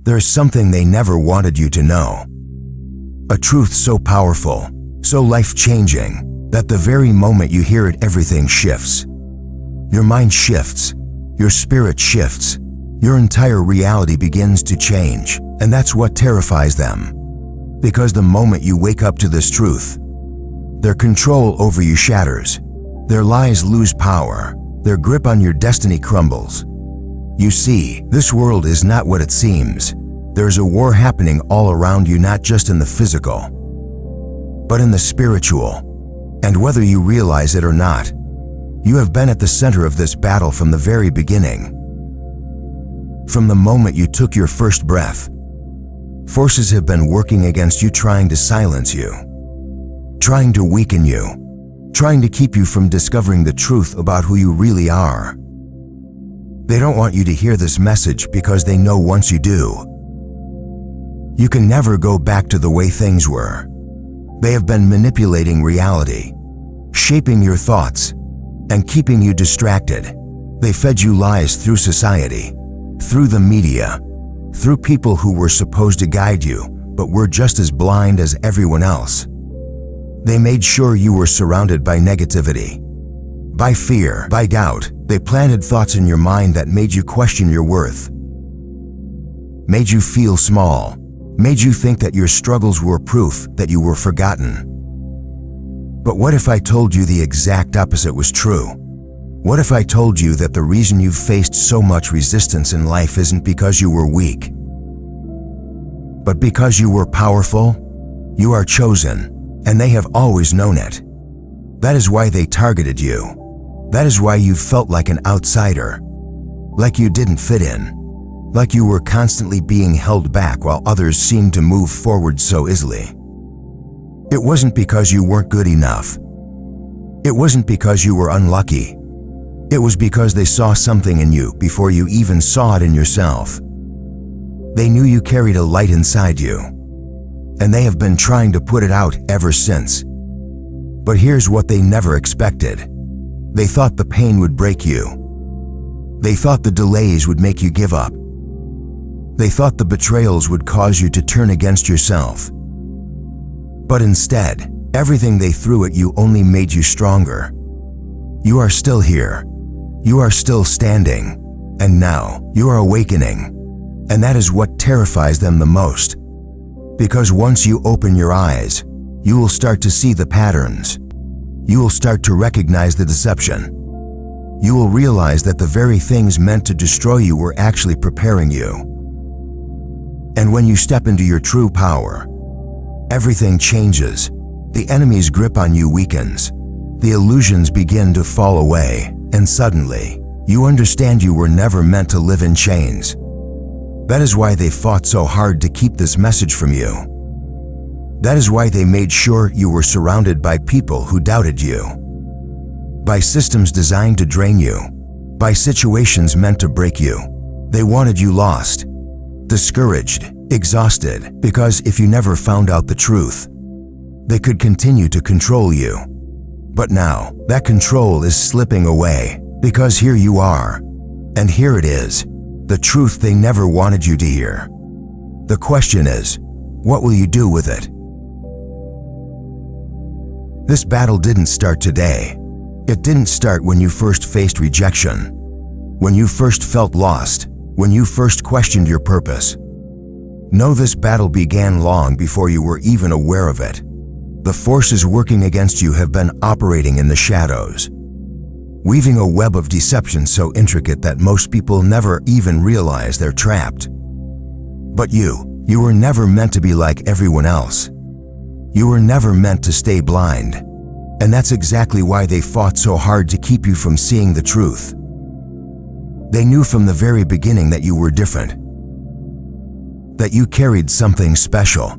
There's something they never wanted you to know. A truth so powerful, so life-changing, that the very moment you hear it, everything shifts. Your mind shifts, your spirit shifts, your entire reality begins to change, and that's what terrifies them. Because the moment you wake up to this truth, their control over you shatters, their lies lose power, their grip on your destiny crumbles. You see, this world is not what it seems. There's a war happening all around you, not just in the physical, but in the spiritual. And whether you realize it or not, you have been at the center of this battle from the very beginning. From the moment you took your first breath, forces have been working against you, trying to silence you, trying to weaken you, trying to keep you from discovering the truth about who you really are. They don't want you to hear this message because they know once you do, you can never go back to the way things were. They have been manipulating reality, shaping your thoughts, and keeping you distracted. They fed you lies through society, through the media, through people who were supposed to guide you, but were just as blind as everyone else. They made sure you were surrounded by negativity, by fear, by doubt. They planted thoughts in your mind that made you question your worth, made you feel small, made you think that your struggles were proof that you were forgotten. But what if I told you the exact opposite was true? What if I told you that the reason you've faced so much resistance in life isn't because you were weak, but because you were powerful? You are chosen, and they have always known it. That is why they targeted you. That is why you felt like an outsider, like you didn't fit in, like you were constantly being held back while others seemed to move forward so easily. It wasn't because you weren't good enough. It wasn't because you were unlucky. It was because they saw something in you before you even saw it in yourself. They knew you carried a light inside you, and they have been trying to put it out ever since. But here's what they never expected. They thought the pain would break you. They thought the delays would make you give up. They thought the betrayals would cause you to turn against yourself. But instead, everything they threw at you only made you stronger. You are still here. You are still standing. And now, you are awakening. And that is what terrifies them the most. Because once you open your eyes, you will start to see the patterns. You will start to recognize the deception. You will realize that the very things meant to destroy you were actually preparing you. And when you step into your true power, everything changes. The enemy's grip on you weakens. The illusions begin to fall away, and suddenly, you understand you were never meant to live in chains. That is why they fought so hard to keep this message from you. That is why they made sure you were surrounded by people who doubted you, by systems designed to drain you, by situations meant to break you. They wanted you lost, discouraged, exhausted, because if you never found out the truth, they could continue to control you. But now, that control is slipping away, because here you are, and here it is, the truth they never wanted you to hear. The question is, what will you do with it? This battle didn't start today. It didn't start when you first faced rejection, when you first felt lost, when you first questioned your purpose. No, this battle began long before you were even aware of it. The forces working against you have been operating in the shadows, weaving a web of deception so intricate that most people never even realize they're trapped. But you were never meant to be like everyone else. You were never meant to stay blind. And that's exactly why they fought so hard to keep you from seeing the truth. They knew from the very beginning that you were different, that you carried something special,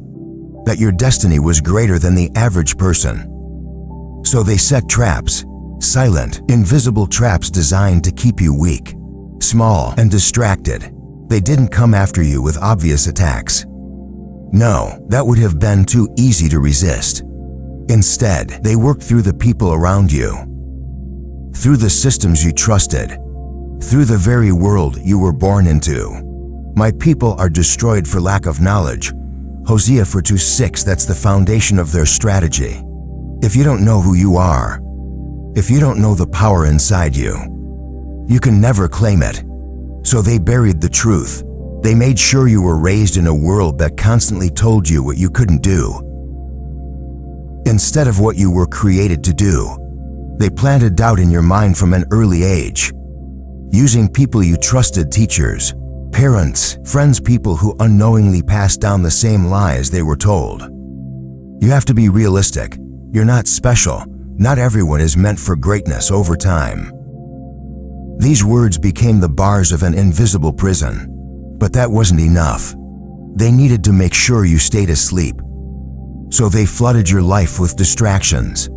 that your destiny was greater than the average person. So they set traps, silent, invisible traps designed to keep you weak, small, and distracted. They didn't come after you with obvious attacks. No, that would have been too easy to resist. Instead, they worked through the people around you, through the systems you trusted, through the very world you were born into. My people are destroyed for lack of knowledge. Hosea 4:2-6, that's the foundation of their strategy. If you don't know who you are, if you don't know the power inside you, you can never claim it. So they buried the truth. They made sure you were raised in a world that constantly told you what you couldn't do, instead of what you were created to do. They planted doubt in your mind from an early age, using people you trusted, teachers, parents, friends, people who unknowingly passed down the same lies they were told. You have to be realistic. You're not special. Not everyone is meant for greatness. Over time, these words became the bars of an invisible prison. But that wasn't enough. They needed to make sure you stayed asleep. So they flooded your life with distractions.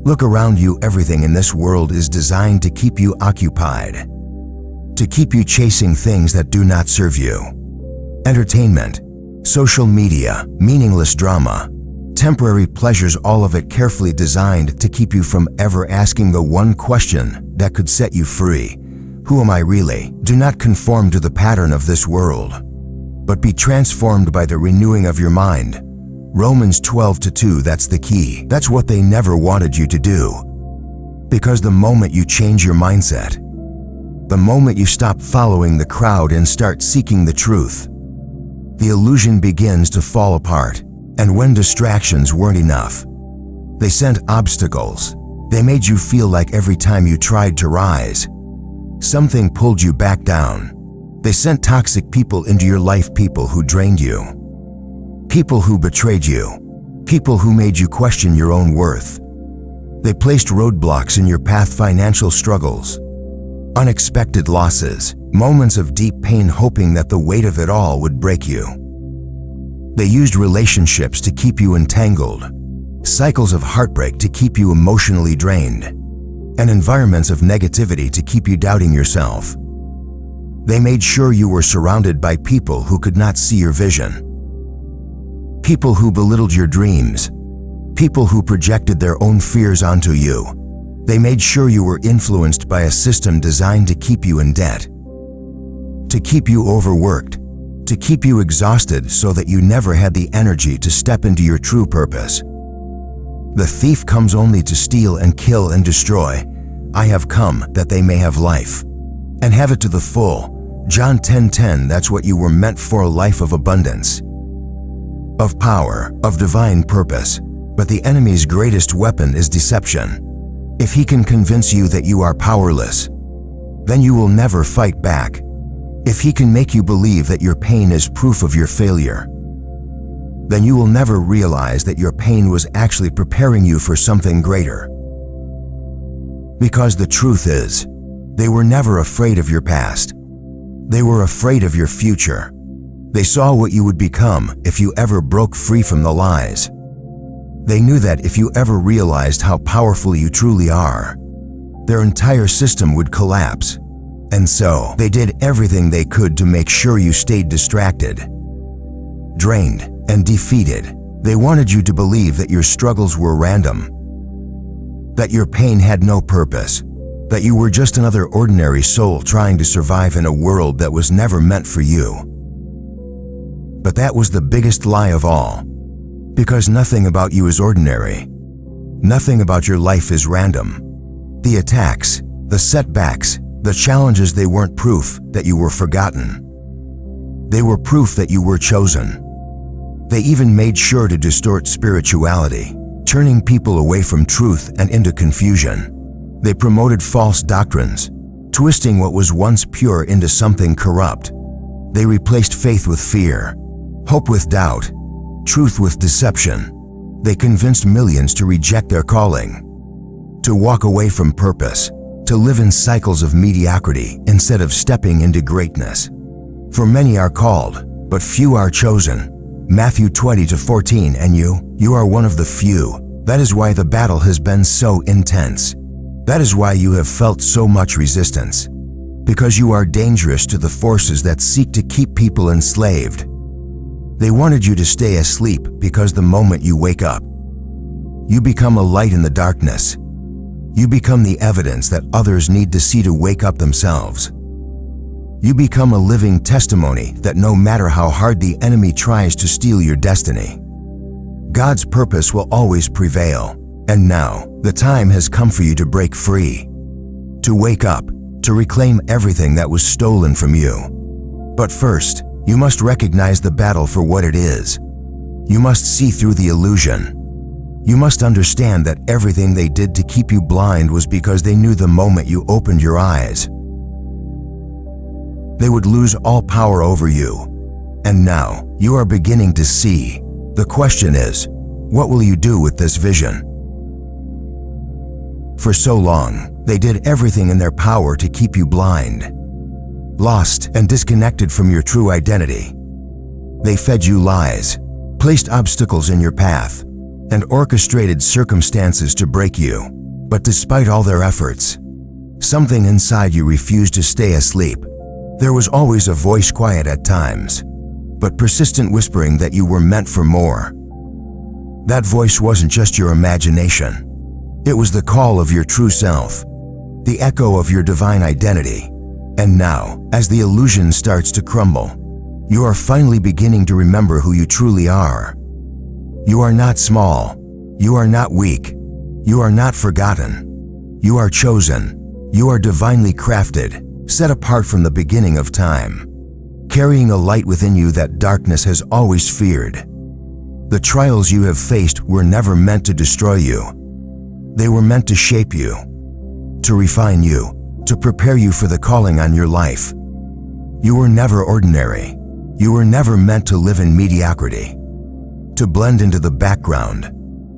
Look around you. Everything in this world is designed to keep you occupied, to keep you chasing things that do not serve you. Entertainment, social media, meaningless drama, temporary pleasures, all of it carefully designed to keep you from ever asking the one question that could set you free. Who am I really? Do not conform to the pattern of this world, but be transformed by the renewing of your mind. Romans 12:2, that's the key. That's what they never wanted you to do. Because the moment you change your mindset, the moment you stop following the crowd and start seeking the truth, the illusion begins to fall apart. And when distractions weren't enough, they sent obstacles. They made you feel like every time you tried to rise, something pulled you back down. They sent toxic people into your life, people who drained you, people who betrayed you, people who made you question your own worth. They placed roadblocks in your path, financial struggles, unexpected losses, moments of deep pain, hoping that the weight of it all would break you. They used relationships to keep you entangled, cycles of heartbreak to keep you emotionally drained, and environments of negativity to keep you doubting yourself. They made sure you were surrounded by people who could not see your vision, people who belittled your dreams, people who projected their own fears onto you. They made sure you were influenced by a system designed to keep you in debt, to keep you overworked, to keep you exhausted so that you never had the energy to step into your true purpose. The thief comes only to steal and kill and destroy. I have come that they may have life, and have it to the full. John 10:10, that's what you were meant for, a life of abundance, of power, of divine purpose. But the enemy's greatest weapon is deception. If he can convince you that you are powerless, then you will never fight back. If he can make you believe that your pain is proof of your failure, then you will never realize that your pain was actually preparing you for something greater. Because the truth is, they were never afraid of your past. They were afraid of your future. They saw what you would become if you ever broke free from the lies. They knew that if you ever realized how powerful you truly are, their entire system would collapse. And so, they did everything they could to make sure you stayed distracted, drained, and defeated. They wanted you to believe that your struggles were random, that your pain had no purpose, that you were just another ordinary soul trying to survive in a world that was never meant for you. But that was the biggest lie of all, because nothing about you is ordinary. Nothing about your life is random. The attacks, the setbacks, the challenges, they weren't proof that you were forgotten. They were proof that you were chosen. They even made sure to distort spirituality, turning people away from truth and into confusion. They promoted false doctrines, twisting what was once pure into something corrupt. They replaced faith with fear, hope with doubt, truth with deception. They convinced millions to reject their calling, to walk away from purpose, to live in cycles of mediocrity instead of stepping into greatness. For many are called, but few are chosen. Matthew 20:14, and you are one of the few. That is why the battle has been so intense. That is why you have felt so much resistance, because you are dangerous to the forces that seek to keep people enslaved. They wanted you to stay asleep because the moment you wake up, you become a light in the darkness. You become the evidence that others need to see to wake up themselves. You become a living testimony that no matter how hard the enemy tries to steal your destiny, God's purpose will always prevail. And now, the time has come for you to break free, to wake up, to reclaim everything that was stolen from you. But first, you must recognize the battle for what it is. You must see through the illusion. You must understand that everything they did to keep you blind was because they knew the moment you opened your eyes, they would lose all power over you. And now, you are beginning to see. The question is, what will you do with this vision? For so long, they did everything in their power to keep you blind, lost and disconnected from your true identity. They fed you lies, placed obstacles in your path, and orchestrated circumstances to break you. But despite all their efforts, something inside you refused to stay asleep. There was always a voice, quiet at times, but persistent, whispering that you were meant for more. That voice wasn't just your imagination. It was the call of your true self, the echo of your divine identity. And now, as the illusion starts to crumble, you are finally beginning to remember who you truly are. You are not small. You are not weak. You are not forgotten. You are chosen. You are divinely crafted, set apart from the beginning of time, carrying a light within you that darkness has always feared. The trials you have faced were never meant to destroy you. They were meant to shape you, to refine you, to prepare you for the calling on your life. You were never ordinary. You were never meant to live in mediocrity, to blend into the background,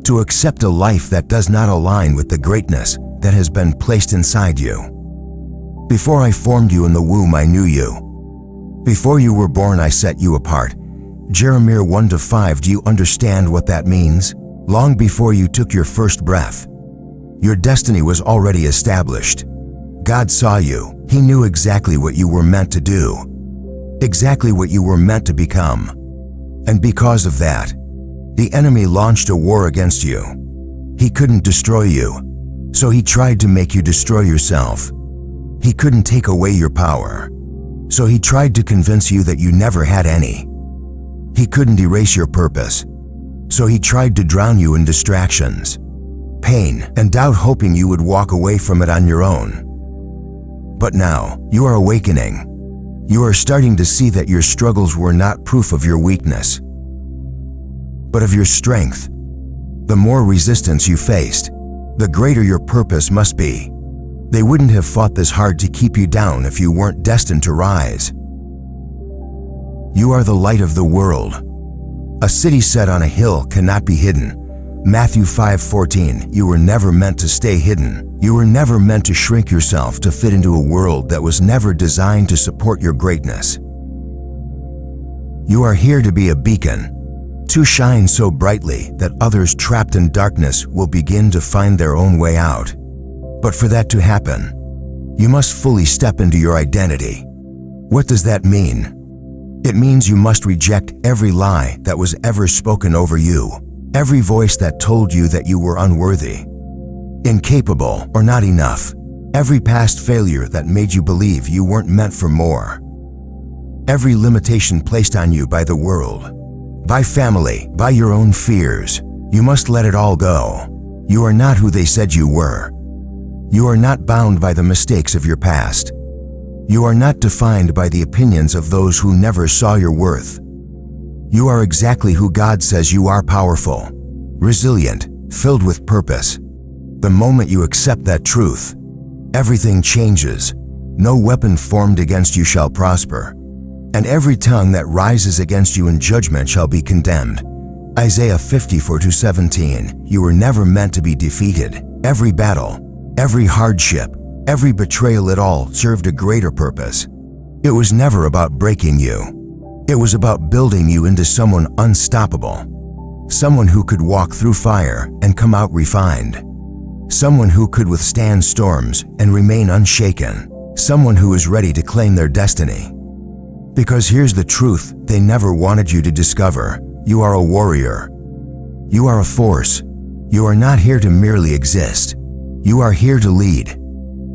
to accept a life that does not align with the greatness that has been placed inside you. Before I formed you in the womb, I knew you. Before you were born, I set you apart. Jeremiah 1-5. Do you understand what that means? Long before you took your first breath, your destiny was already established. God saw you. He knew exactly what you were meant to do, exactly what you were meant to become. And because of that, the enemy launched a war against you. He couldn't destroy you, so he tried to make you destroy yourself. He couldn't take away your power, so he tried to convince you that you never had any. He couldn't erase your purpose, so he tried to drown you in distractions, pain, and doubt, hoping you would walk away from it on your own. But now, you are awakening. You are starting to see that your struggles were not proof of your weakness, but of your strength. The more resistance you faced, the greater your purpose must be. They wouldn't have fought this hard to keep you down if you weren't destined to rise. You are the light of the world. A city set on a hill cannot be hidden. Matthew 5:14. You were never meant to stay hidden. You were never meant to shrink yourself to fit into a world that was never designed to support your greatness. You are here to be a beacon, to shine so brightly that others trapped in darkness will begin to find their own way out. But for that to happen, you must fully step into your identity. What does that mean? It means you must reject every lie that was ever spoken over you, every voice that told you that you were unworthy, incapable, or not enough, every past failure that made you believe you weren't meant for more, every limitation placed on you by the world, by family, by your own fears. You must let it all go. You are not who they said you were. You are not bound by the mistakes of your past. You are not defined by the opinions of those who never saw your worth. You are exactly who God says you are: powerful, resilient, filled with purpose. The moment you accept that truth, everything changes. No weapon formed against you shall prosper, and every tongue that rises against you in judgment shall be condemned. Isaiah 54:17. You were never meant to be defeated. Every battle, every hardship, every betrayal, it all served a greater purpose. It was never about breaking you. It was about building you into someone unstoppable, someone who could walk through fire and come out refined, someone who could withstand storms and remain unshaken, someone who is ready to claim their destiny. Because here's the truth they never wanted you to discover: you are a warrior. You are a force. You are not here to merely exist. You are here to lead,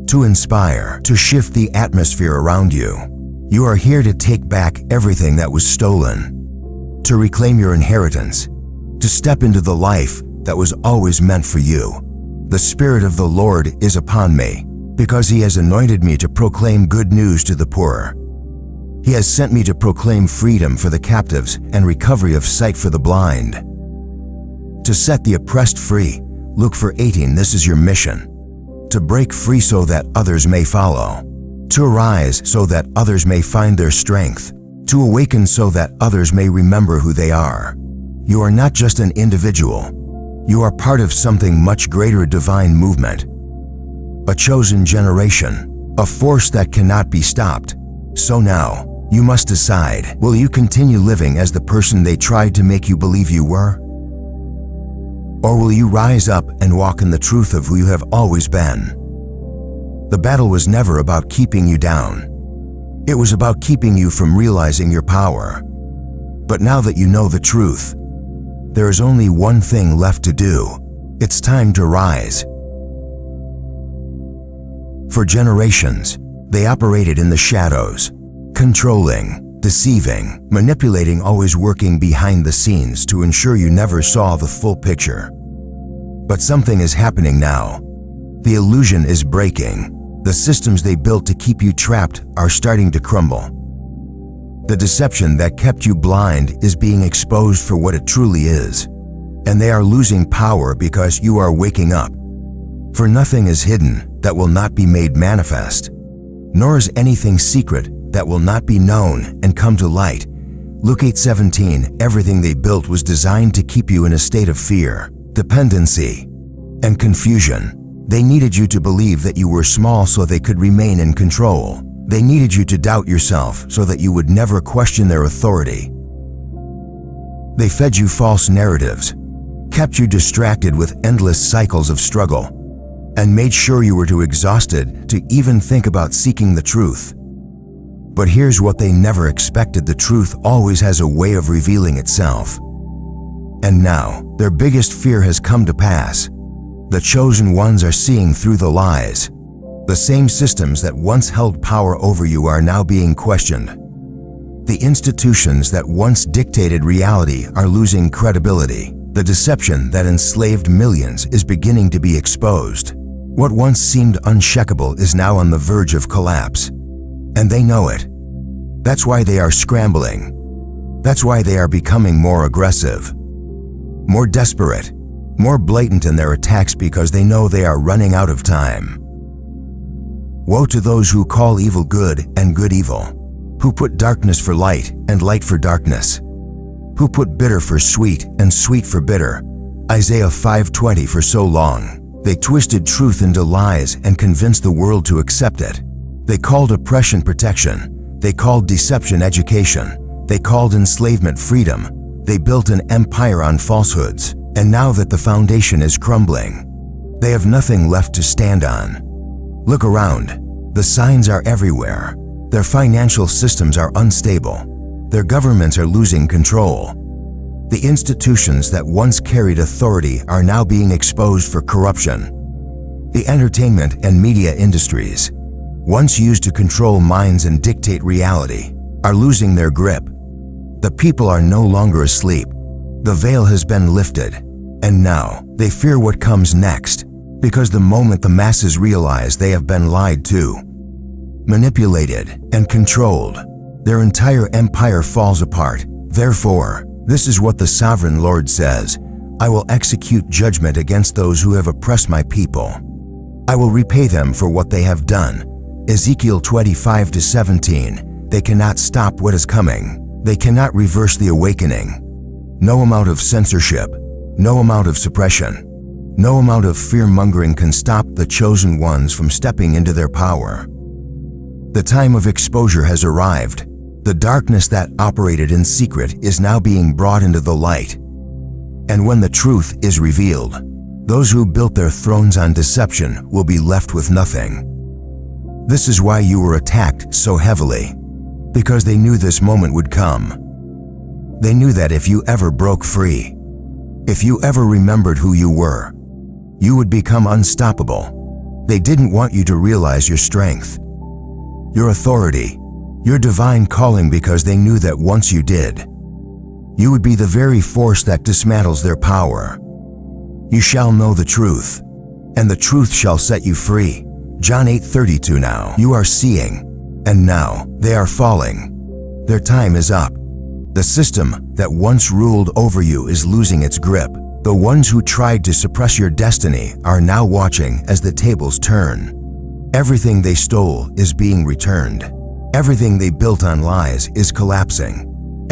to inspire, to shift the atmosphere around you. You are here to take back everything that was stolen, to reclaim your inheritance, to step into the life that was always meant for you. The Spirit of the Lord is upon me, because He has anointed me to proclaim good news to the poor. He has sent me to proclaim freedom for the captives and recovery of sight for the blind. To set the oppressed free. Luke 4:18. This is your mission. To break free so that others may follow. To arise so that others may find their strength. To awaken so that others may remember who they are. You are not just an individual. You are part of something much greater, a divine movement. A chosen generation. A force that cannot be stopped. So now, you must decide, will you continue living as the person they tried to make you believe you were? Or will you rise up and walk in the truth of who you have always been? The battle was never about keeping you down. It was about keeping you from realizing your power. But now that you know the truth, there is only one thing left to do. It's time to rise. For generations, they operated in the shadows, controlling, deceiving, manipulating, always working behind the scenes to ensure you never saw the full picture. But something is happening now. The illusion is breaking. The systems they built to keep you trapped are starting to crumble. The deception that kept you blind is being exposed for what it truly is. And they are losing power because you are waking up. For nothing is hidden that will not be made manifest, nor is anything secret that will not be known and come to light. Luke 8:17. Everything they built was designed to keep you in a state of fear, dependency, and confusion. They needed you to believe that you were small so they could remain in control. They needed you to doubt yourself so that you would never question their authority. They fed you false narratives, kept you distracted with endless cycles of struggle, and made sure you were too exhausted to even think about seeking the truth. But here's what they never expected: the truth always has a way of revealing itself. And now, their biggest fear has come to pass. The chosen ones are seeing through the lies. The same systems that once held power over you are now being questioned. The institutions that once dictated reality are losing credibility. The deception that enslaved millions is beginning to be exposed. What once seemed unshakable is now on the verge of collapse. And they know it. That's why they are scrambling. That's why they are becoming more aggressive, more desperate, more blatant in their attacks, because they know they are running out of time. Woe to those who call evil good and good evil, who put darkness for light and light for darkness, who put bitter for sweet and sweet for bitter. Isaiah 5:20. For so long, they twisted truth into lies and convinced the world to accept it. They called oppression protection. They called deception education. They called enslavement freedom. They built an empire on falsehoods. And now that the foundation is crumbling, they have nothing left to stand on. Look around. The signs are everywhere. Their financial systems are unstable. Their governments are losing control. The institutions that once carried authority are now being exposed for corruption. The entertainment and media industries, once used to control minds and dictate reality, are losing their grip. The people are no longer asleep. The veil has been lifted, and now they fear what comes next, because the moment the masses realize they have been lied to, manipulated, and controlled, their entire empire falls apart. Therefore, this is what the Sovereign Lord says: I will execute judgment against those who have oppressed my people. I will repay them for what they have done. Ezekiel 25:17. They cannot stop what is coming. They cannot reverse the awakening. No amount of censorship, no amount of suppression, no amount of fear-mongering can stop the chosen ones from stepping into their power. The time of exposure has arrived. The darkness that operated in secret is now being brought into the light. And when the truth is revealed, those who built their thrones on deception will be left with nothing. This is why you were attacked so heavily, because they knew this moment would come. They knew that if you ever broke free, if you ever remembered who you were, you would become unstoppable. They didn't want you to realize your strength, your authority, your divine calling, because they knew that once you did, you would be the very force that dismantles their power. You shall know the truth, and the truth shall set you free. John 8:32. Now you are seeing, and now they are falling. Their time is up. The system that once ruled over you is losing its grip. The ones who tried to suppress your destiny are now watching as the tables turn. Everything they stole is being returned. Everything they built on lies is collapsing.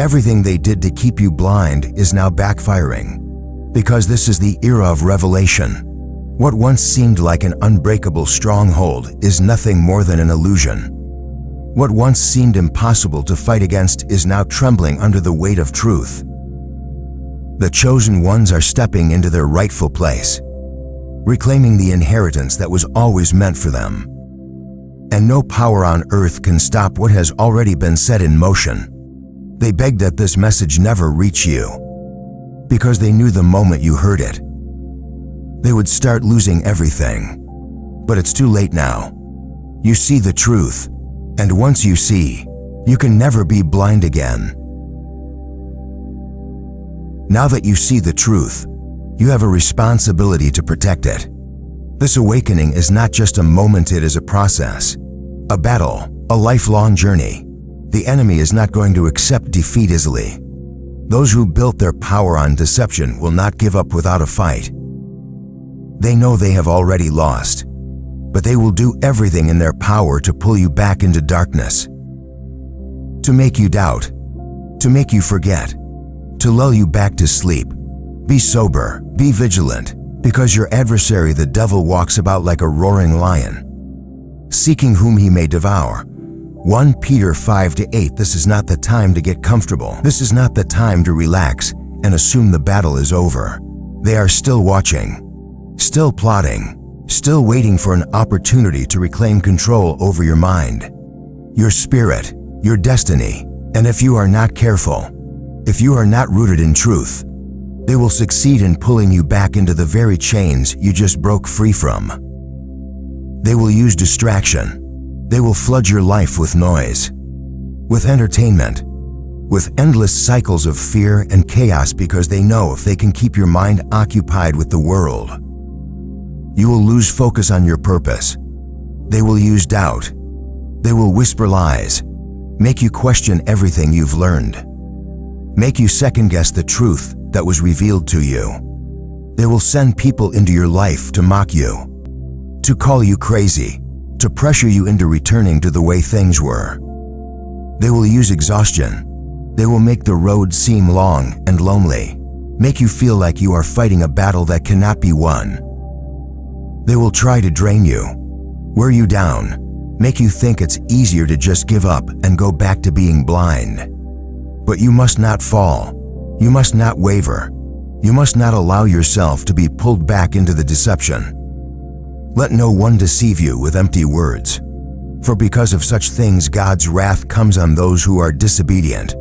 Everything they did to keep you blind is now backfiring. Because this is the era of revelation. What once seemed like an unbreakable stronghold is nothing more than an illusion. What once seemed impossible to fight against is now trembling under the weight of truth. The chosen ones are stepping into their rightful place, reclaiming the inheritance that was always meant for them. And no power on earth can stop what has already been set in motion. They begged that this message never reach you, because they knew the moment you heard it, they would start losing everything. But it's too late now. You see the truth, and once you see, you can never be blind again. Now that you see the truth, you have a responsibility to protect it. This awakening is not just a moment, it is a process, a battle, a lifelong journey. The enemy is not going to accept defeat easily. Those who built their power on deception will not give up without a fight. They know they have already lost, but they will do everything in their power to pull you back into darkness, to make you doubt, to make you forget, to lull you back to sleep. Be sober, be vigilant, because your adversary the devil walks about like a roaring lion, seeking whom he may devour. 1 Peter 5-8. This is not the time to get comfortable. This is not the time to relax and assume the battle is over. They are still watching, still plotting, still waiting for an opportunity to reclaim control over your mind, your spirit, your destiny. And if you are not careful, if you are not rooted in truth, they will succeed in pulling you back into the very chains you just broke free from. They will use distraction. They will flood your life with noise, with entertainment, with endless cycles of fear and chaos, because they know if they can keep your mind occupied with the world, you will lose focus on your purpose. They will use doubt. They will whisper lies, make you question everything you've learned, make you second-guess the truth that was revealed to you. They will send people into your life to mock you, to call you crazy, to pressure you into returning to the way things were. They will use exhaustion. They will make the road seem long and lonely, make you feel like you are fighting a battle that cannot be won. They will try to drain you, wear you down, make you think it's easier to just give up and go back to being blind. But you must not fall. You must not waver. You must not allow yourself to be pulled back into the deception. Let no one deceive you with empty words, for because of such things God's wrath comes on those who are disobedient.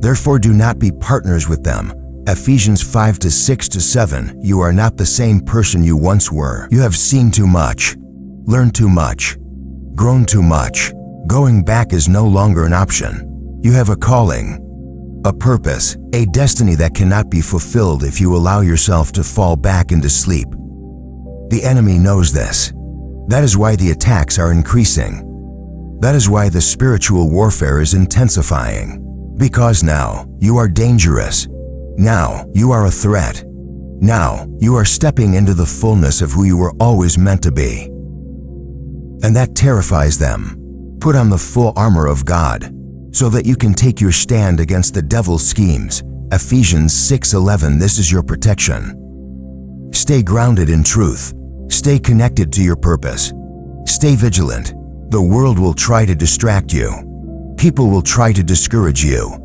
Therefore do not be partners with them. Ephesians 5-6-7. You are not the same person you once were. You have seen too much, learned too much, grown too much. Going back is no longer an option. You have a calling, a purpose, a destiny that cannot be fulfilled if you allow yourself to fall back into sleep. The enemy knows this. That is why the attacks are increasing. That is why the spiritual warfare is intensifying. Because now you are dangerous. Now you are a threat. Now you are stepping into the fullness of who you were always meant to be. And that terrifies them. Put on the full armor of God, so that you can take your stand against the devil's schemes. Ephesians 6:11. This is your protection. Stay grounded in truth. Stay connected to your purpose. Stay vigilant. The world will try to distract you. People will try to discourage you.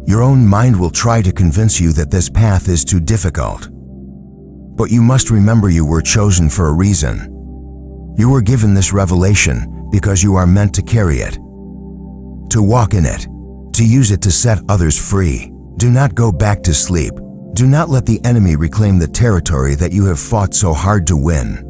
Your own mind will try to convince you that this path is too difficult. But you must remember you were chosen for a reason. You were given this revelation because you are meant to carry it, to walk in it, to use it to set others free. Do not go back to sleep. Do not let the enemy reclaim the territory that you have fought so hard to win.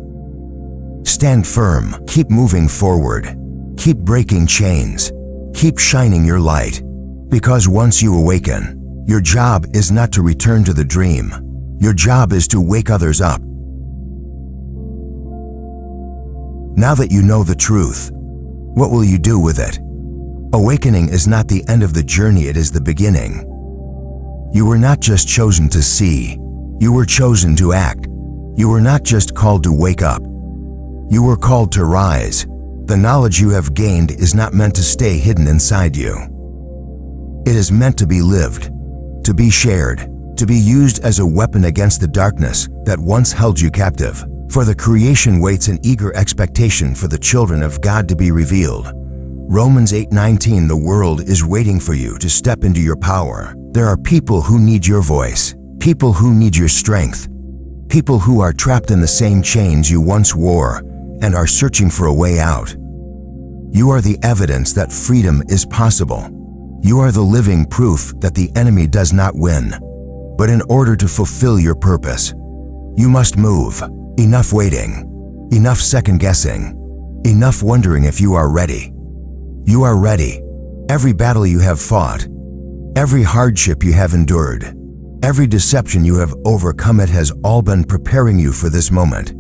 Stand firm. Keep moving forward. Keep breaking chains. Keep shining your light, because once you awaken, your job is not to return to the dream. Your job is to wake others up. Now that you know the truth, what will you do with it? Awakening is not the end of the journey, it is the beginning. You were not just chosen to see, you were chosen to act. You were not just called to wake up, you were called to rise. The knowledge you have gained is not meant to stay hidden inside you. It is meant to be lived, to be shared, to be used as a weapon against the darkness that once held you captive. For the creation waits in eager expectation for the children of God to be revealed. Romans 8:19. The world is waiting for you to step into your power. There are people who need your voice, people who need your strength, people who are trapped in the same chains you once wore and are searching for a way out. You are the evidence that freedom is possible. You are the living proof that the enemy does not win. But in order to fulfill your purpose, you must move. Enough waiting, enough second-guessing, enough wondering if you are ready. You are ready. Every battle you have fought, every hardship you have endured, every deception you have overcome, it has all been preparing you for this moment.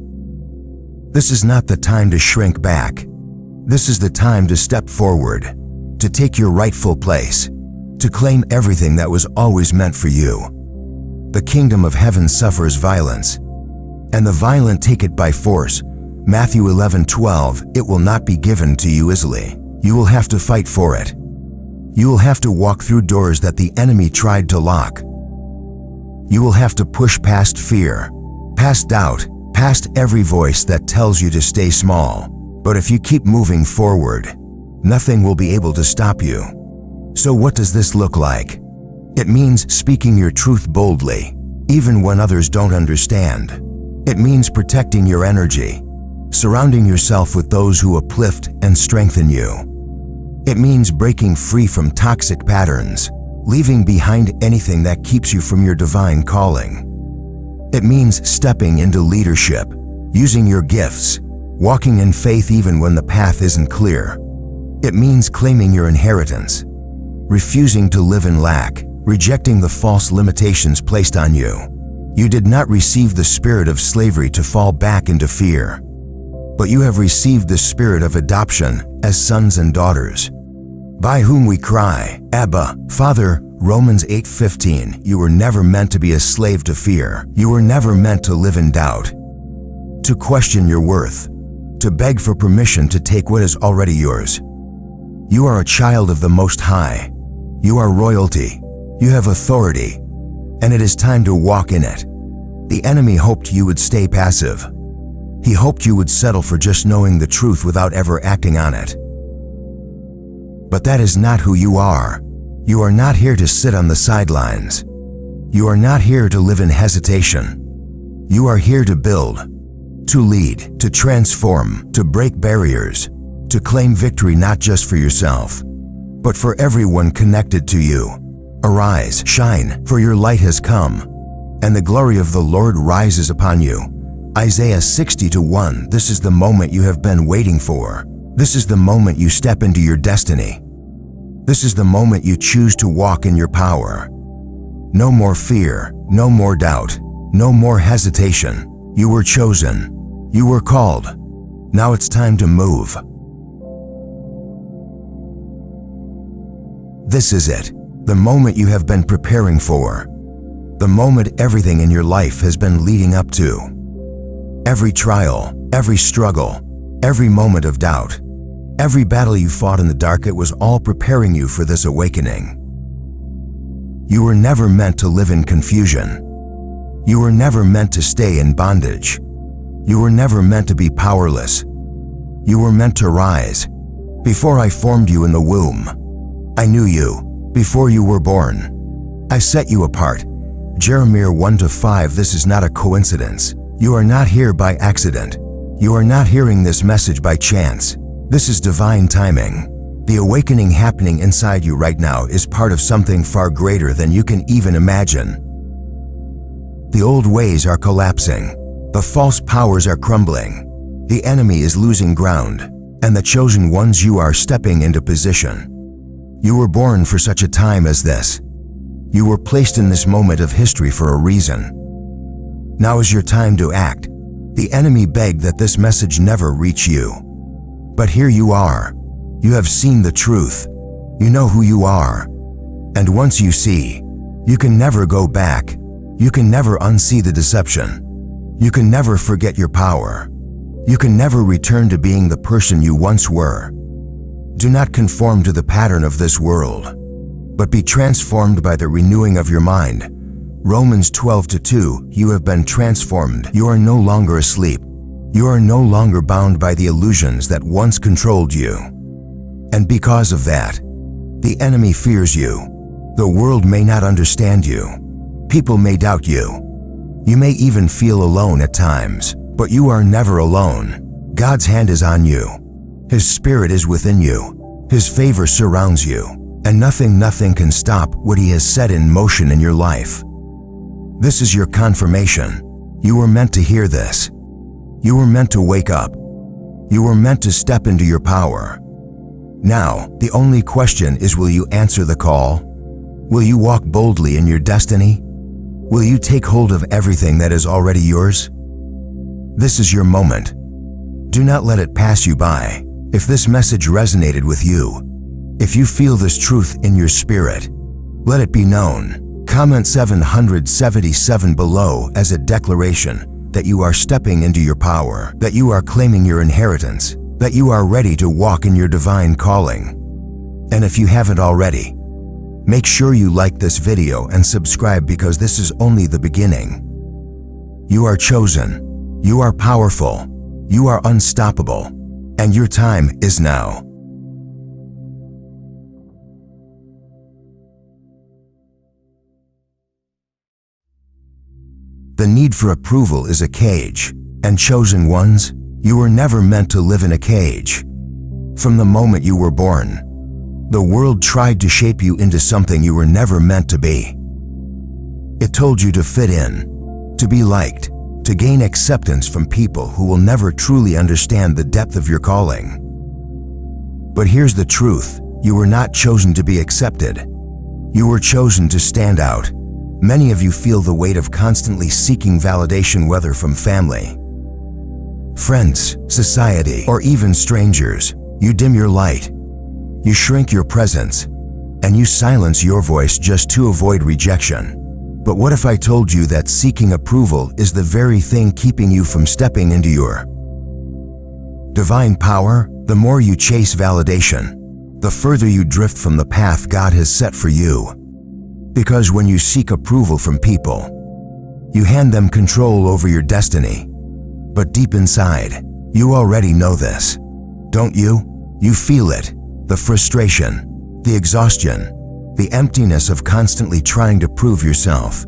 This is not the time to shrink back. This is the time to step forward, to take your rightful place, to claim everything that was always meant for you. The kingdom of heaven suffers violence, and the violent take it by force. Matthew 11:12. It will not be given to you easily. You will have to fight for it. You will have to walk through doors that the enemy tried to lock. You will have to push past fear, past doubt, past every voice that tells you to stay small. But if you keep moving forward, nothing will be able to stop you. So what does this look like? It means speaking your truth boldly, even when others don't understand. It means protecting your energy, surrounding yourself with those who uplift and strengthen you. It means breaking free from toxic patterns, leaving behind anything that keeps you from your divine calling. It means stepping into leadership, using your gifts, walking in faith even when the path isn't clear. It means claiming your inheritance, refusing to live in lack, rejecting the false limitations placed on you. You did not receive the spirit of slavery to fall back into fear, but you have received the spirit of adoption as sons and daughters, by whom we cry, Abba, Father. Romans 8:15. You were never meant to be a slave to fear. You were never meant to live in doubt, to question your worth, to beg for permission to take what is already yours. You are a child of the Most High. You are royalty. You have authority, and it is time to walk in it. The enemy hoped you would stay passive. He hoped you would settle for just knowing the truth without ever acting on it. But that is not who you are. You are not here to sit on the sidelines. You are not here to live in hesitation. You are here to build, to lead, to transform, to break barriers, to claim victory not just for yourself, but for everyone connected to you. Arise, shine, for your light has come, and the glory of the Lord rises upon you. Isaiah 60:1. This is the moment you have been waiting for. This is the moment you step into your destiny. This is the moment you choose to walk in your power. No more fear, no more doubt, no more hesitation. You were chosen. You were called. Now it's time to move. This is it, the moment you have been preparing for. The moment everything in your life has been leading up to. Every trial, every struggle, every moment of doubt, every battle you fought in the dark, it was all preparing you for this awakening. You were never meant to live in confusion. You were never meant to stay in bondage. You were never meant to be powerless. You were meant to rise. Before I formed you in the womb, I knew you. Before you were born, I set you apart. Jeremiah 1-5. This is not a coincidence. You are not here by accident. You are not hearing this message by chance. This is divine timing. The awakening happening inside you right now is part of something far greater than you can even imagine. The old ways are collapsing. The false powers are crumbling. The enemy is losing ground, and the chosen ones, you are stepping into position. You were born for such a time as this. You were placed in this moment of history for a reason. Now is your time to act. The enemy begged that this message never reach you. But here you are. You have seen the truth. You know who you are. And once you see, you can never go back. You can never unsee the deception. You can never forget your power. You can never return to being the person you once were. Do not conform to the pattern of this world, but be transformed by the renewing of your mind. Romans 12:2, you have been transformed. You are no longer asleep. You are no longer bound by the illusions that once controlled you. And because of that, the enemy fears you. The world may not understand you. People may doubt you. You may even feel alone at times, but you are never alone. God's hand is on you. His Spirit is within you. His favor surrounds you, and nothing can stop what He has set in motion in your life. This is your confirmation. You were meant to hear this. You were meant to wake up. You were meant to step into your power. Now, the only question is, will you answer the call? Will you walk boldly in your destiny? Will you take hold of everything that is already yours? This is your moment. Do not let it pass you by. If this message resonated with you, if you feel this truth in your spirit, let it be known. Comment 777 below as a declaration that you are stepping into your power, that you are claiming your inheritance, that you are ready to walk in your divine calling. And if you haven't already, make sure you like this video and subscribe, because this is only the beginning. You are chosen. You are powerful. You are unstoppable. And your time is now. The need for approval is a cage, and chosen ones, you were never meant to live in a cage. From the moment you were born, the world tried to shape you into something you were never meant to be. It told you to fit in, to be liked, to gain acceptance from people who will never truly understand the depth of your calling. But here's the truth: you were not chosen to be accepted. You were chosen to stand out. Many of you feel the weight of constantly seeking validation, whether from family, friends, society, or even strangers. You dim your light. You shrink your presence, and you silence your voice just to avoid rejection. But what if I told you that seeking approval is the very thing keeping you from stepping into your divine power? The more you chase validation, the further you drift from the path God has set for you. Because when you seek approval from people, you hand them control over your destiny. But deep inside, you already know this, don't you? You feel it. The frustration, the exhaustion, the emptiness of constantly trying to prove yourself.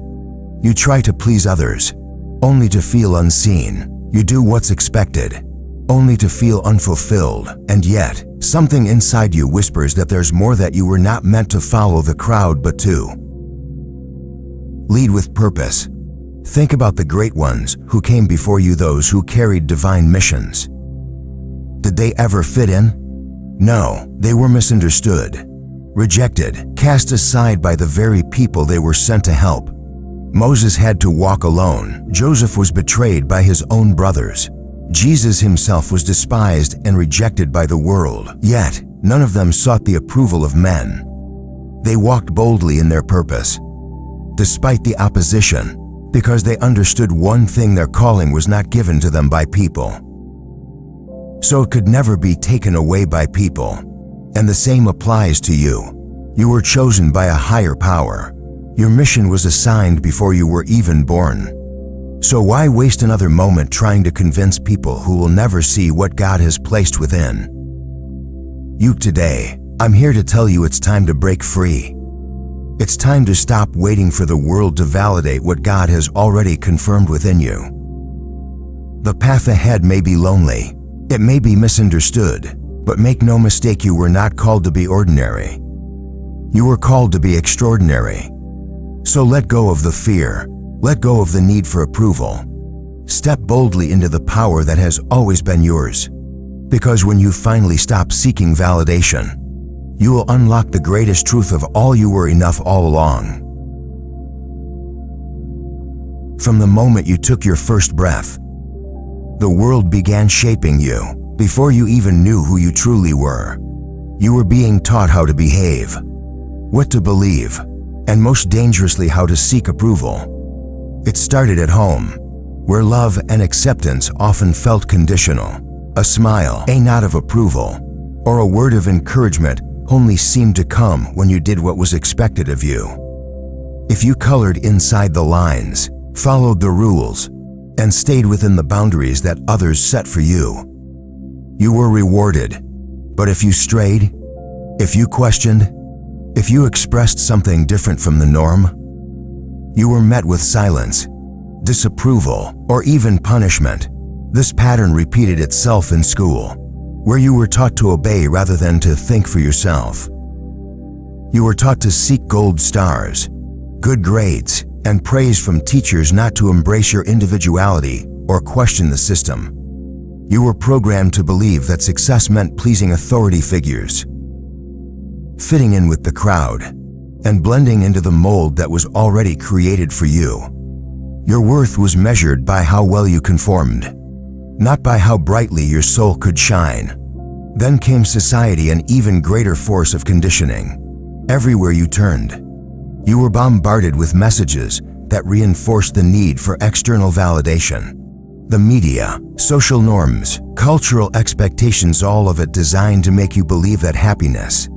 You try to please others, only to feel unseen. You do what's expected, only to feel unfulfilled. And yet, something inside you whispers that there's more, that you were not meant to follow the crowd, but to lead with purpose. Think about the great ones who came before you, those who carried divine missions. Did they ever fit in? No, they were misunderstood, rejected, cast aside by the very people they were sent to help. Moses had to walk alone. Joseph was betrayed by his own brothers. Jesus himself was despised and rejected by the world. Yet, none of them sought the approval of men. They walked boldly in their purpose, despite the opposition, because they understood one thing: their calling was not given to them by people, so it could never be taken away by people. And the same applies to you. You were chosen by a higher power. Your mission was assigned before you were even born. So why waste another moment trying to convince people who will never see what God has placed within you? Today, I'm here to tell you it's time to break free. It's time to stop waiting for the world to validate what God has already confirmed within you. The path ahead may be lonely. It may be misunderstood, but make no mistake, you were not called to be ordinary. You were called to be extraordinary. So let go of the fear. Let go of the need for approval. Step boldly into the power that has always been yours. Because when you finally stop seeking validation, you will unlock the greatest truth of all: you were enough all along. From the moment you took your first breath, the world began shaping you before you even knew who you truly were. You were being taught how to behave, what to believe, and most dangerously, how to seek approval. It started at home, where love and acceptance often felt conditional. A smile, a nod of approval, or a word of encouragement only seemed to come when you did what was expected of you. If you colored inside the lines, followed the rules, and stayed within the boundaries that others set for you, you were rewarded. But if you strayed, if you questioned, if you expressed something different from the norm, you were met with silence, disapproval, or even punishment. This pattern repeated itself in school, where you were taught to obey rather than to think for yourself. You were taught to seek gold stars, good grades, and praise from teachers, not to embrace your individuality or question the system. You were programmed to believe that success meant pleasing authority figures, fitting in with the crowd, and blending into the mold that was already created for you. Your worth was measured by how well you conformed, not by how brightly your soul could shine. Then came society, an even greater force of conditioning. Everywhere you turned, you were bombarded with messages that reinforced the need for external validation. The media, social norms, cultural expectations, all of it designed to make you believe that happiness,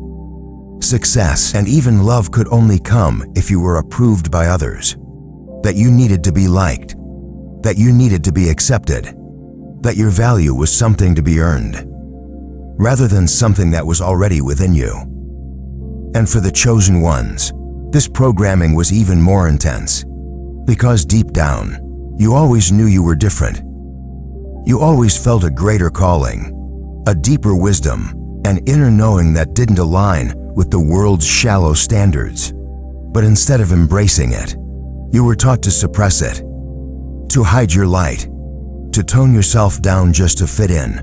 success, and even love could only come if you were approved by others. That you needed to be liked, that you needed to be accepted, that your value was something to be earned, rather than something that was already within you. And for the chosen ones, this programming was even more intense, because deep down, you always knew you were different. You always felt a greater calling, a deeper wisdom, an inner knowing that didn't align with the world's shallow standards. But instead of embracing it, you were taught to suppress it, to hide your light, to tone yourself down just to fit in.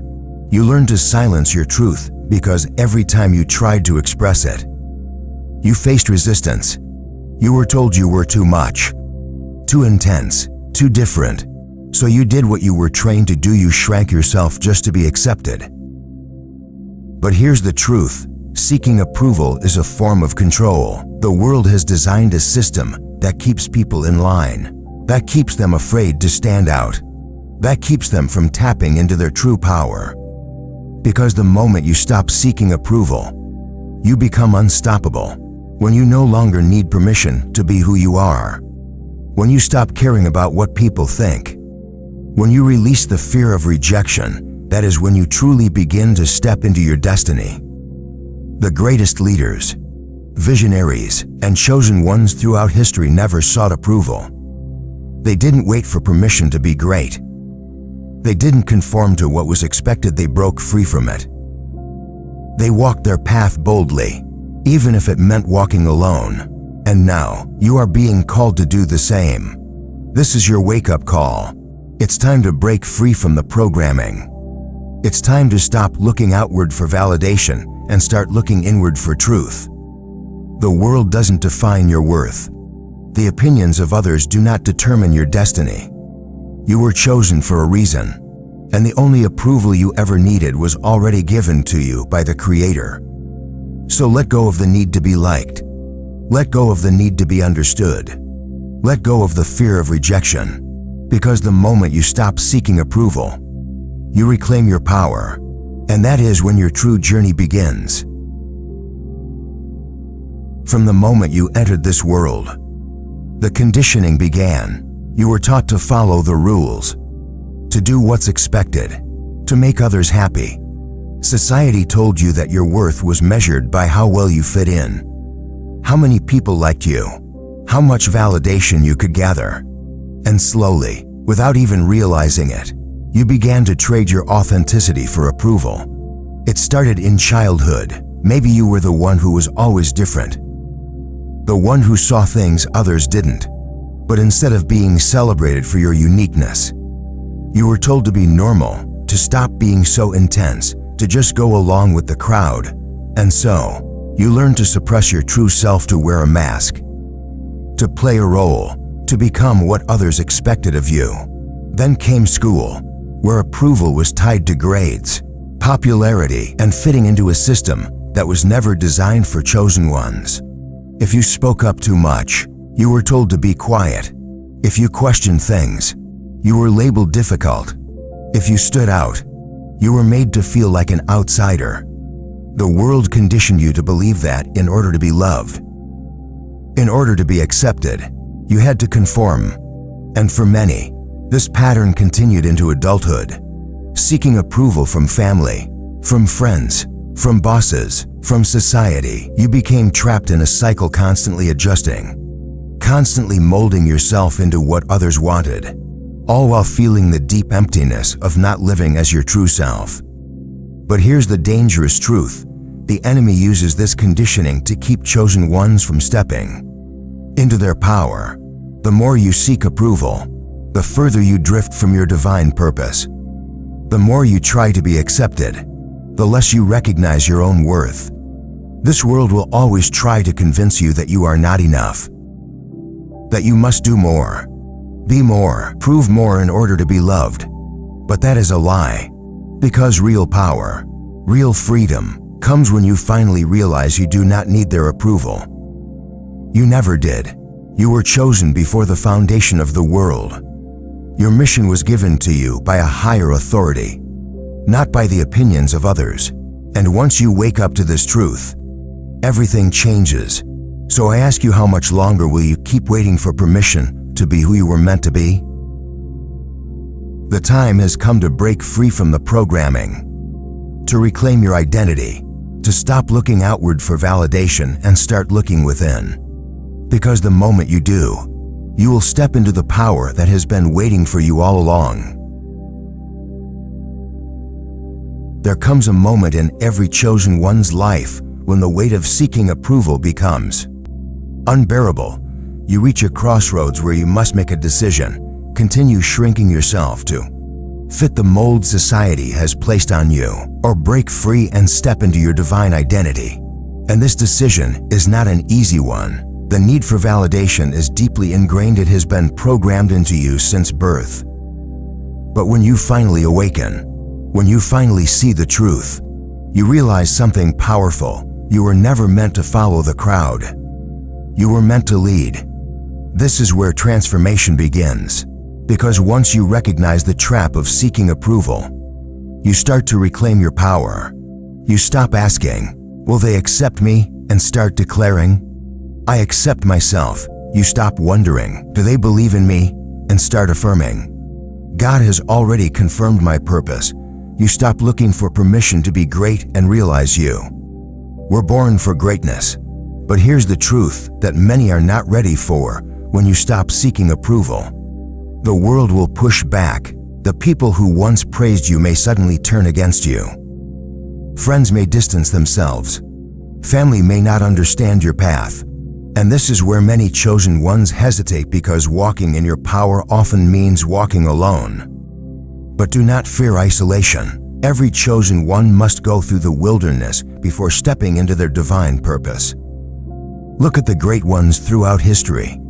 You learned to silence your truth because every time you tried to express it, you faced resistance. You were told you were too much, too intense, too different. So you did what you were trained to do. You shrank yourself just to be accepted. But here's the truth. Seeking approval is a form of control. The world has designed a system that keeps people in line, that keeps them afraid to stand out, that keeps them from tapping into their true power. Because the moment you stop seeking approval, you become unstoppable. When you no longer need permission to be who you are, when you stop caring about what people think, when you release the fear of rejection, that is when you truly begin to step into your destiny. The greatest leaders, visionaries, and chosen ones throughout history never sought approval. They didn't wait for permission to be great. They didn't conform to what was expected. They broke free from it. They walked their path boldly, even if it meant walking alone. And now, you are being called to do the same. This is your wake-up call. It's time to break free from the programming. It's time to stop looking outward for validation and start looking inward for truth. The world doesn't define your worth. The opinions of others do not determine your destiny. You were chosen for a reason, and the only approval you ever needed was already given to you by the Creator. So let go of the need to be liked. Let go of the need to be understood. Let go of the fear of rejection. Because the moment you stop seeking approval, you reclaim your power, and that is when your true journey begins. From the moment you entered this world, the conditioning began. You were taught to follow the rules, to do what's expected, to make others happy. Society told you that your worth was measured by how well you fit in, how many people liked you, how much validation you could gather. And slowly, without even realizing it, you began to trade your authenticity for approval. It started in childhood. Maybe you were the one who was always different, the one who saw things others didn't. But instead of being celebrated for your uniqueness, you were told to be normal, to stop being so intense, to just go along with the crowd. And so, You learned to suppress your true self, to wear a mask, to play a role, to become what others expected of you. Then came school, where approval was tied to grades, popularity, and fitting into a system that was never designed for chosen ones. If you spoke up too much, you were told to be quiet. If you questioned things, you were labeled difficult. If you stood out, you were made to feel like an outsider. The world conditioned you to believe that in order to be loved, in order to be accepted, you had to conform. And for many, this pattern continued into adulthood, seeking approval from family, from friends, from bosses, from society. You became trapped in a cycle, constantly adjusting, constantly molding yourself into what others wanted, all while feeling the deep emptiness of not living as your true self. But here's the dangerous truth. The enemy uses this conditioning to keep chosen ones from stepping into their power. The more you seek approval, the further you drift from your divine purpose. The more you try to be accepted, the less you recognize your own worth. This world will always try to convince you that you are not enough, that you must do more, be more, prove more in order to be loved. But that is a lie, because real power, real freedom, comes when you finally realize you do not need their approval. You never did. You were chosen before the foundation of the world. Your mission was given to you by a higher authority, not by the opinions of others. And once you wake up to this truth, everything changes. So I ask you, how much longer will you keep waiting for permission to be who you were meant to be? The time has come to break free from the programming, to reclaim your identity, to stop looking outward for validation and start looking within. Because the moment you do, you will step into the power that has been waiting for you all along. There comes a moment in every chosen one's life when the weight of seeking approval becomes unbearable. You reach a crossroads where you must make a decision, continue shrinking yourself to fit the mold society has placed on you, or break free and step into your divine identity. And this decision is not an easy one. The need for validation is deeply ingrained. It has been programmed into you since birth. But when you finally awaken, when you finally see the truth, you realize something powerful. You were never meant to follow the crowd. You were meant to lead. This is where transformation begins. Because once you recognize the trap of seeking approval, you start to reclaim your power. You stop asking, "Will they accept me?" and start declaring, "I accept myself." You stop wondering, "Do they believe in me?" and start affirming, "God has already confirmed my purpose." You stop looking for permission to be great and realize you were born for greatness. But here's the truth that many are not ready for. When you stop seeking approval, the world will push back. The people who once praised you may suddenly turn against you. Friends may distance themselves. Family may not understand your path. And this is where many chosen ones hesitate, because walking in your power often means walking alone. But do not fear isolation. Every chosen one must go through the wilderness before stepping into their divine purpose. Look at the great ones throughout history.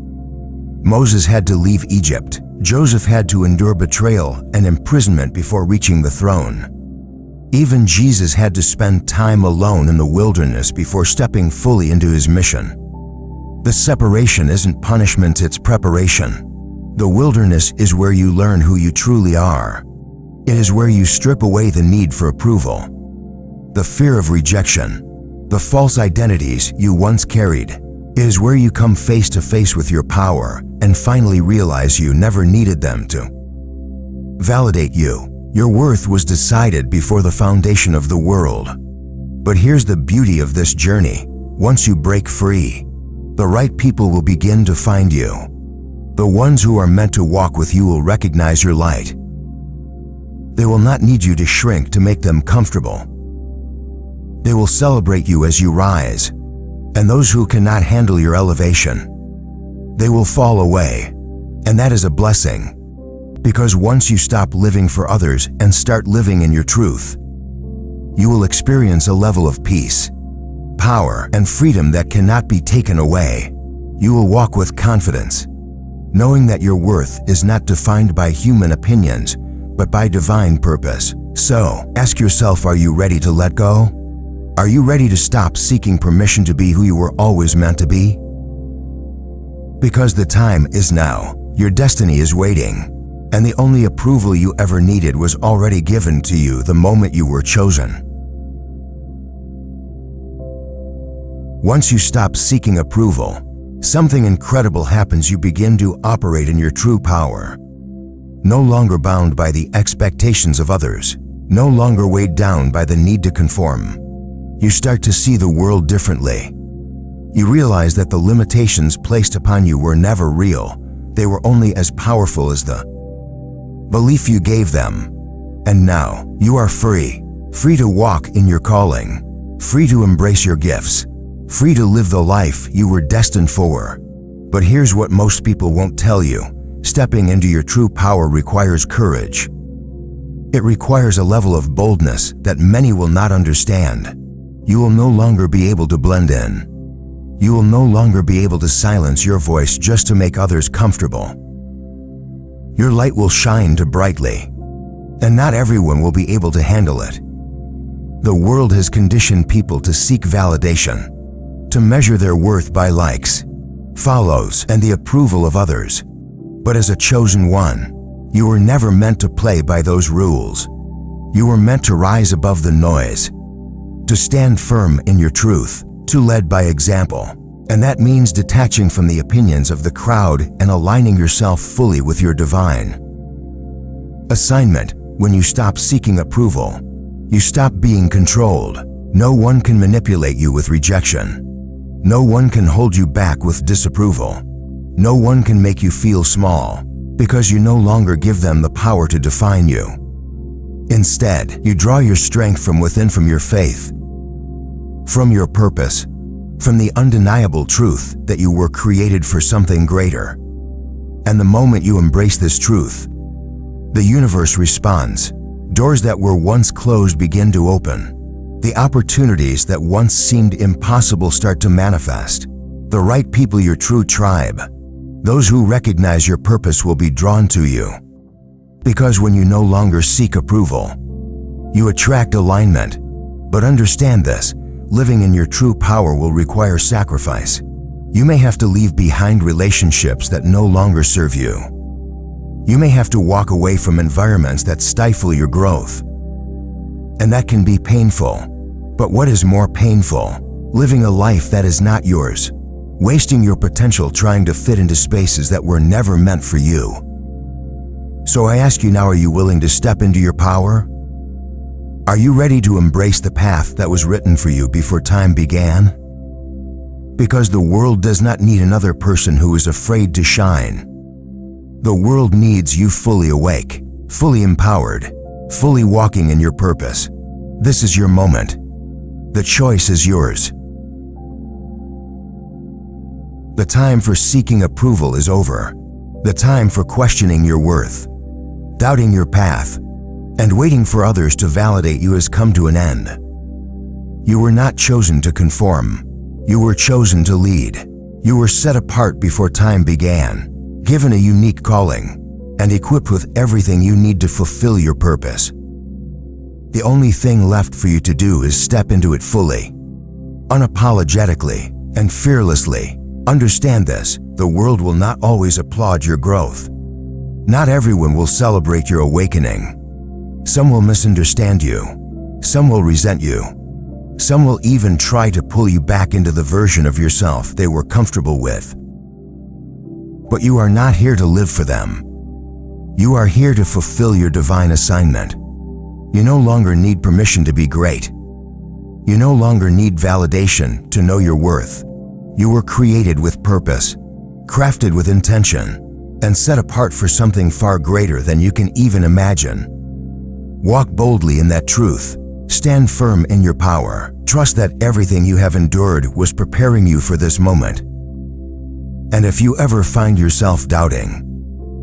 Moses had to leave Egypt. Joseph had to endure betrayal and imprisonment before reaching the throne. Even Jesus had to spend time alone in the wilderness before stepping fully into his mission. The separation isn't punishment, it's preparation. The wilderness is where you learn who you truly are. It is where you strip away the need for approval, the fear of rejection, the false identities you once carried. It is where you come face to face with your power and finally realize you never needed them to validate you. Your worth was decided before the foundation of the world. But here's the beauty of this journey. Once you break free, the right people will begin to find you. The ones who are meant to walk with you will recognize your light. They will not need you to shrink to make them comfortable. They will celebrate you as you rise. And those who cannot handle your elevation, they will fall away. And that is a blessing. Because once you stop living for others and start living in your truth, you will experience a level of peace power, and freedom that cannot be taken away. You will walk with confidence, knowing that your worth is not defined by human opinions, but by divine purpose. So, ask yourself, are you ready to let go? Are you ready to stop seeking permission to be who you were always meant to be? Because the time is now. Your destiny is waiting, and the only approval you ever needed was already given to you the moment you were chosen. Once you stop seeking approval, something incredible happens. You begin to operate in your true power. No longer bound by the expectations of others, no longer weighed down by the need to conform. You start to see the world differently. You realize that the limitations placed upon you were never real. They were only as powerful as the belief you gave them. And now, you are free. Free to walk in your calling. Free to embrace your gifts. Free to live the life you were destined for. But here's what most people won't tell you. Stepping into your true power requires courage. It requires a level of boldness that many will not understand. You will no longer be able to blend in. You will no longer be able to silence your voice just to make others comfortable. Your light will shine too brightly, and not everyone will be able to handle it. The world has conditioned people to seek validation, to measure their worth by likes, follows, and the approval of others. But as a chosen one, you were never meant to play by those rules. You were meant to rise above the noise, to stand firm in your truth, to lead by example. And that means detaching from the opinions of the crowd and aligning yourself fully with your divine assignment. When you stop seeking approval, you stop being controlled. No one can manipulate you with rejection. No one can hold you back with disapproval. No one can make you feel small, because you no longer give them the power to define you. Instead, you draw your strength from within, from your faith, from your purpose, from the undeniable truth that you were created for something greater. And the moment you embrace this truth, the universe responds. Doors that were once closed begin to open. The opportunities that once seemed impossible start to manifest. The right people, your true tribe, those who recognize your purpose, will be drawn to you. Because when you no longer seek approval, you attract alignment. But understand this, living in your true power will require sacrifice. You may have to leave behind relationships that no longer serve you. You may have to walk away from environments that stifle your growth. And that can be painful. But what is more painful? Living a life that is not yours. Wasting your potential trying to fit into spaces that were never meant for you. So I ask you now, are you willing to step into your power? Are you ready to embrace the path that was written for you before time began? Because the world does not need another person who is afraid to shine. The world needs you fully awake, fully empowered, fully walking in your purpose. This is your moment. The choice is yours. The time for seeking approval is over. The time for questioning your worth, doubting your path, and waiting for others to validate you has come to an end. You were not chosen to conform. You were chosen to lead. You were set apart before time began, given a unique calling, and equipped with everything you need to fulfill your purpose. The only thing left for you to do is step into it fully, unapologetically, and fearlessly. Understand this, the world will not always applaud your growth. Not everyone will celebrate your awakening. Some will misunderstand you. Some will resent you. Some will even try to pull you back into the version of yourself they were comfortable with. But you are not here to live for them. You are here to fulfill your divine assignment. You no longer need permission to be great. You no longer need validation to know your worth. You were created with purpose, crafted with intention, and set apart for something far greater than you can even imagine. Walk boldly in that truth. Stand firm in your power. Trust that everything you have endured was preparing you for this moment. And if you ever find yourself doubting,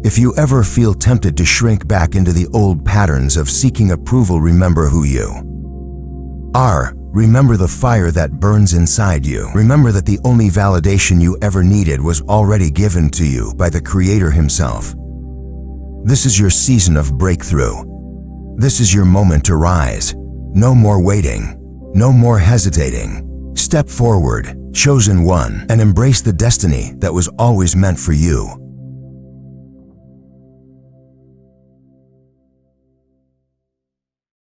if you ever feel tempted to shrink back into the old patterns of seeking approval, remember who you are. Remember the fire that burns inside you. Remember that the only validation you ever needed was already given to you by the Creator Himself. This is your season of breakthrough. This is your moment to rise. No more waiting. No more hesitating. Step forward, chosen one, and embrace the destiny that was always meant for you.